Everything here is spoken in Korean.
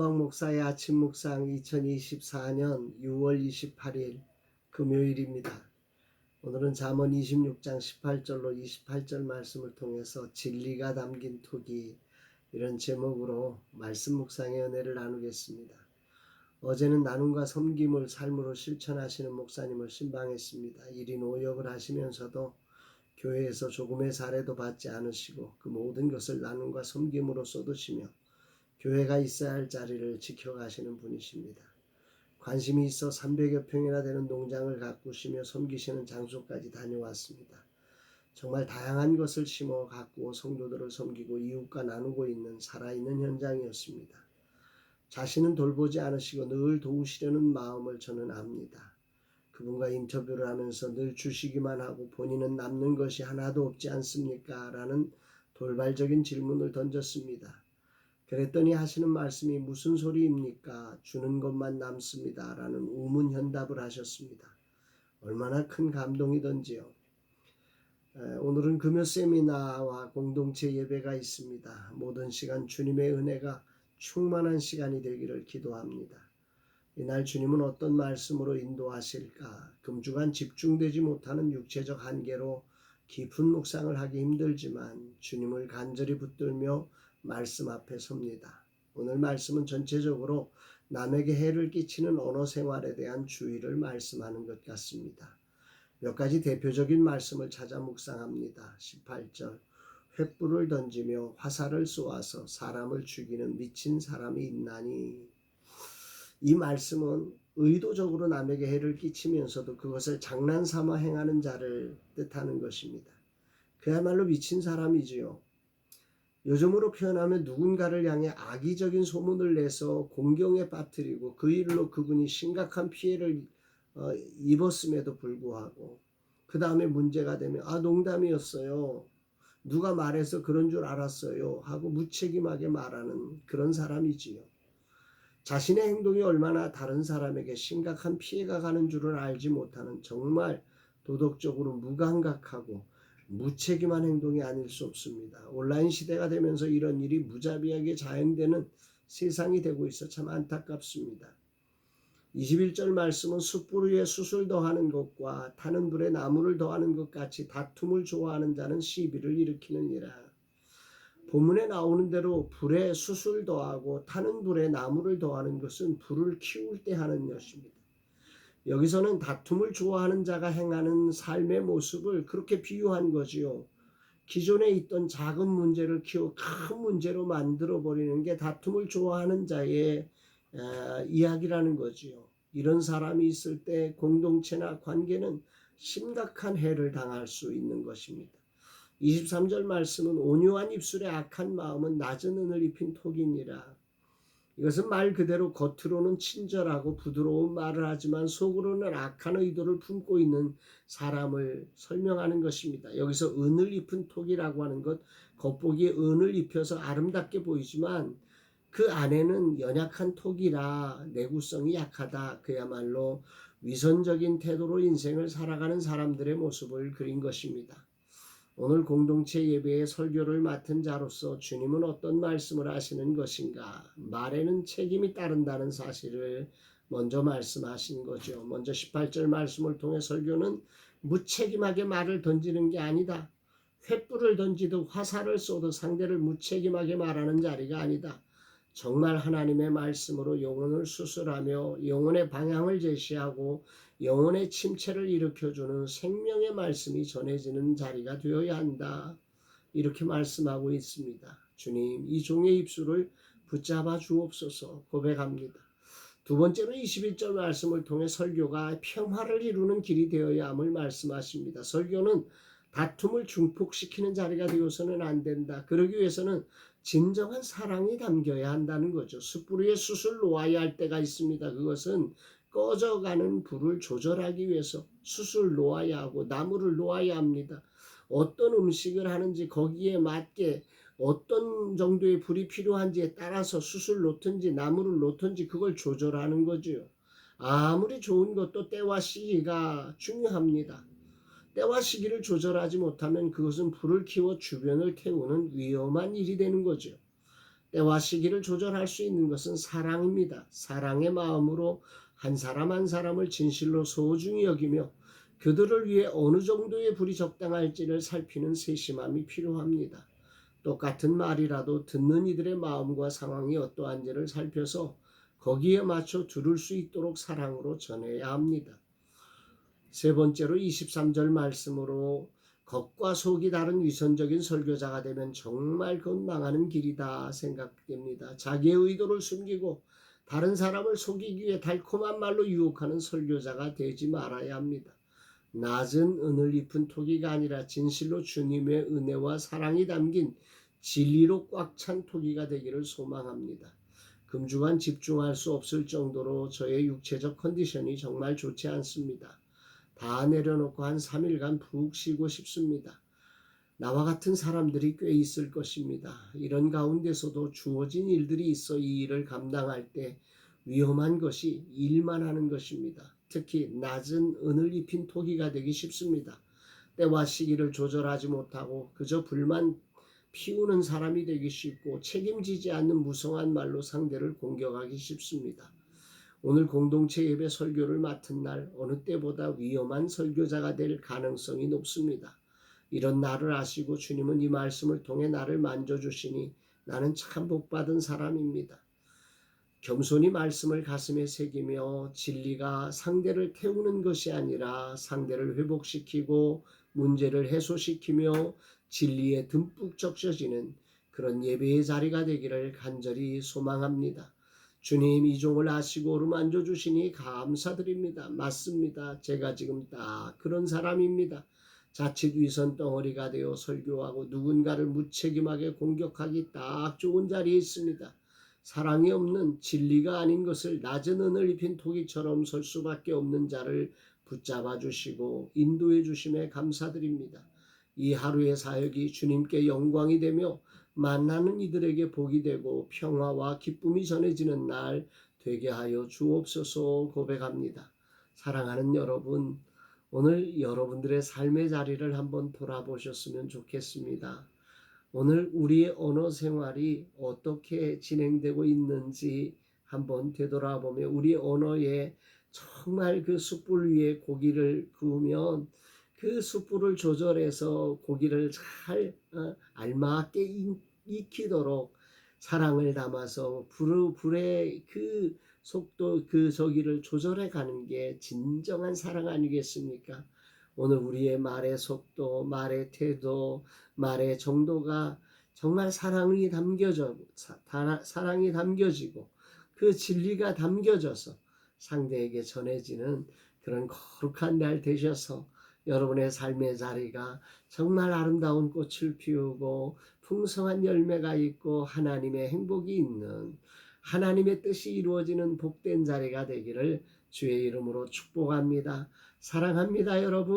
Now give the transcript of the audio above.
목사의 아침 묵상 2024년 6월 28일 금요일입니다. 오늘은 잠언 26장 18절로 28절 말씀을 통해서 진리가 담긴 토기, 이런 제목으로 말씀 묵상의 은혜를 나누겠습니다. 어제는 나눔과 섬김을 삶으로 실천하시는 목사님을 신방했습니다. 1인 5역을 하시면서도 교회에서 조금의 사례도 받지 않으시고 그 모든 것을 나눔과 섬김으로 쏟으시며 교회가 있어야 할 자리를 지켜가시는 분이십니다. 관심이 있어 300여 평이나 되는 농장을 가꾸시며 섬기시는 장소까지 다녀왔습니다. 정말 다양한 것을 심어 가꾸어 성도들을 섬기고 이웃과 나누고 있는 살아있는 현장이었습니다. 자신은 돌보지 않으시고 늘 도우시려는 마음을 저는 압니다. 그분과 인터뷰를 하면서 늘 주시기만 하고 본인은 남는 것이 하나도 없지 않습니까? 라는 돌발적인 질문을 던졌습니다. 그랬더니 하시는 말씀이 무슨 소리입니까? 주는 것만 남습니다. 라는 우문현답을 하셨습니다. 얼마나 큰 감동이던지요. 오늘은 금요 세미나와 공동체 예배가 있습니다. 모든 시간 주님의 은혜가 충만한 시간이 되기를 기도합니다. 이날 주님은 어떤 말씀으로 인도하실까? 금주간 집중되지 못하는 육체적 한계로 깊은 묵상을 하기 힘들지만 주님을 간절히 붙들며 말씀 앞에 섭니다. 오늘 말씀은 전체적으로 남에게 해를 끼치는 언어 생활에 대한 주의를 말씀하는 것 같습니다. 몇 가지 대표적인 말씀을 찾아 묵상합니다. 18절, 횃불을 던지며 화살을 쏘아서 사람을 죽이는 미친 사람이 있나니. 이 말씀은 의도적으로 남에게 해를 끼치면서도 그것을 장난삼아 행하는 자를 뜻하는 것입니다. 그야말로 미친 사람이지요. 요즘으로 표현하면 누군가를 향해 악의적인 소문을 내서 공경에 빠뜨리고 그 일로 그분이 심각한 피해를 입었음에도 불구하고 그 다음에 문제가 되면 농담이었어요. 누가 말해서 그런 줄 알았어요. 하고 무책임하게 말하는 그런 사람이지요. 자신의 행동이 얼마나 다른 사람에게 심각한 피해가 가는 줄을 알지 못하는 정말 도덕적으로 무감각하고 무책임한 행동이 아닐 수 없습니다. 온라인 시대가 되면서 이런 일이 무자비하게 자행되는 세상이 되고 있어 참 안타깝습니다. 21절 말씀은 숯불 위에 숯을 더하는 것과 타는 불에 나무를 더하는 것 같이 다툼을 좋아하는 자는 시비를 일으키느니라. 본문에 나오는 대로 불에 숯을 더하고 타는 불에 나무를 더하는 것은 불을 키울 때 하는 것입니다. 여기서는 다툼을 좋아하는 자가 행하는 삶의 모습을 그렇게 비유한 거지요. 기존에 있던 작은 문제를 키워 큰 문제로 만들어버리는 게 다툼을 좋아하는 자의 이야기라는 거지요. 이런 사람이 있을 때 공동체나 관계는 심각한 해를 당할 수 있는 것입니다. 23절 말씀은 온유한 입술에 악한 마음은 낮은 은을 입힌 톡이니라. 이것은 말 그대로 겉으로는 친절하고 부드러운 말을 하지만 속으로는 악한 의도를 품고 있는 사람을 설명하는 것입니다. 여기서 은을 입은 톡이라고 하는 것, 겉보기에 은을 입혀서 아름답게 보이지만 그 안에는 연약한 톡이라 내구성이 약하다. 그야말로 위선적인 태도로 인생을 살아가는 사람들의 모습을 그린 것입니다. 오늘 공동체 예배의 설교를 맡은 자로서 주님은 어떤 말씀을 하시는 것인가? 말에는 책임이 따른다는 사실을 먼저 말씀하신 거죠. 먼저 18절 말씀을 통해 설교는 무책임하게 말을 던지는 게 아니다. 횃불을 던지듯 화살을 쏘듯 상대를 무책임하게 말하는 자리가 아니다. 정말 하나님의 말씀으로 영혼을 수술하며 영혼의 방향을 제시하고 영혼의 침체를 일으켜주는 생명의 말씀이 전해지는 자리가 되어야 한다. 이렇게 말씀하고 있습니다. 주님, 이 종의 입술을 붙잡아 주옵소서 고백합니다. 두 번째로 21절 말씀을 통해 설교가 평화를 이루는 길이 되어야 함을 말씀하십니다. 설교는 다툼을 증폭시키는 자리가 되어서는 안 된다. 그러기 위해서는 진정한 사랑이 담겨야 한다는 거죠. 숯불 위에 숯을 놓아야 할 때가 있습니다. 그것은 꺼져가는 불을 조절하기 위해서 숯을 놓아야 하고 나무를 놓아야 합니다. 어떤 음식을 하는지 거기에 맞게 어떤 정도의 불이 필요한지에 따라서 숯을 놓든지 나무를 놓든지 그걸 조절하는 거죠. 아무리 좋은 것도 때와 시기가 중요합니다. 때와 시기를 조절하지 못하면 그것은 불을 키워 주변을 태우는 위험한 일이 되는 거죠. 때와 시기를 조절할 수 있는 것은 사랑입니다. 사랑의 마음으로 한 사람 한 사람을 진실로 소중히 여기며 그들을 위해 어느 정도의 불이 적당할지를 살피는 세심함이 필요합니다. 똑같은 말이라도 듣는 이들의 마음과 상황이 어떠한지를 살펴서 거기에 맞춰 들을 수 있도록 사랑으로 전해야 합니다. 세 번째로 23절 말씀으로 겉과 속이 다른 위선적인 설교자가 되면 정말 그건 망하는 길이다 생각됩니다. 자기의 의도를 숨기고 다른 사람을 속이기 위해 달콤한 말로 유혹하는 설교자가 되지 말아야 합니다. 낮은 은을 입은 토기가 아니라 진실로 주님의 은혜와 사랑이 담긴 진리로 꽉 찬 토기가 되기를 소망합니다. 금주간 집중할 수 없을 정도로 저의 육체적 컨디션이 정말 좋지 않습니다. 다 내려놓고 한 3일간 푹 쉬고 싶습니다. 나와 같은 사람들이 꽤 있을 것입니다. 이런 가운데서도 주어진 일들이 있어 이 일을 감당할 때 위험한 것이 일만 하는 것입니다. 특히 낮은 은을 입힌 토기가 되기 쉽습니다. 때와 시기를 조절하지 못하고 그저 불만 피우는 사람이 되기 쉽고 책임지지 않는 무성한 말로 상대를 공격하기 쉽습니다. 오늘 공동체 예배 설교를 맡은 날 어느 때보다 위험한 설교자가 될 가능성이 높습니다. 이런 나를 아시고 주님은 이 말씀을 통해 나를 만져주시니 나는 참 복받은 사람입니다. 겸손히 말씀을 가슴에 새기며 진리가 상대를 태우는 것이 아니라 상대를 회복시키고 문제를 해소시키며 진리에 듬뿍 적셔지는 그런 예배의 자리가 되기를 간절히 소망합니다. 주님 이 종을 아시고 어루만져 주시니 감사드립니다. 맞습니다. 제가 지금 딱 그런 사람입니다. 자칫 위선 덩어리가 되어 설교하고 누군가를 무책임하게 공격하기 딱 좋은 자리에 있습니다. 사랑이 없는 진리가 아닌 것을 낮은 은을 입힌 토기처럼 설 수밖에 없는 자를 붙잡아 주시고 인도해 주심에 감사드립니다. 이 하루의 사역이 주님께 영광이 되며 만나는 이들에게 복이 되고 평화와 기쁨이 전해지는 날 되게 하여 주옵소서 고백합니다. 사랑하는 여러분, 오늘 여러분들의 삶의 자리를 한번 돌아보셨으면 좋겠습니다. 오늘 우리의 언어 생활이 어떻게 진행되고 있는지 한번 되돌아보며 우리 언어에 정말 그 숯불 위에 고기를 구우면 그 숯불을 조절해서 고기를 잘 알맞게 익히도록 사랑을 담아서 불의 그 속도 그 저기를 조절해 가는 게 진정한 사랑 아니겠습니까? 오늘 우리의 말의 속도, 말의 태도, 말의 정도가 정말 사랑이 담겨지고 그 진리가 담겨져서 상대에게 전해지는 그런 거룩한 날 되셔서 여러분의 삶의 자리가 정말 아름다운 꽃을 피우고 풍성한 열매가 있고 하나님의 행복이 있는 하나님의 뜻이 이루어지는 복된 자리가 되기를 주의 이름으로 축복합니다. 사랑합니다, 여러분.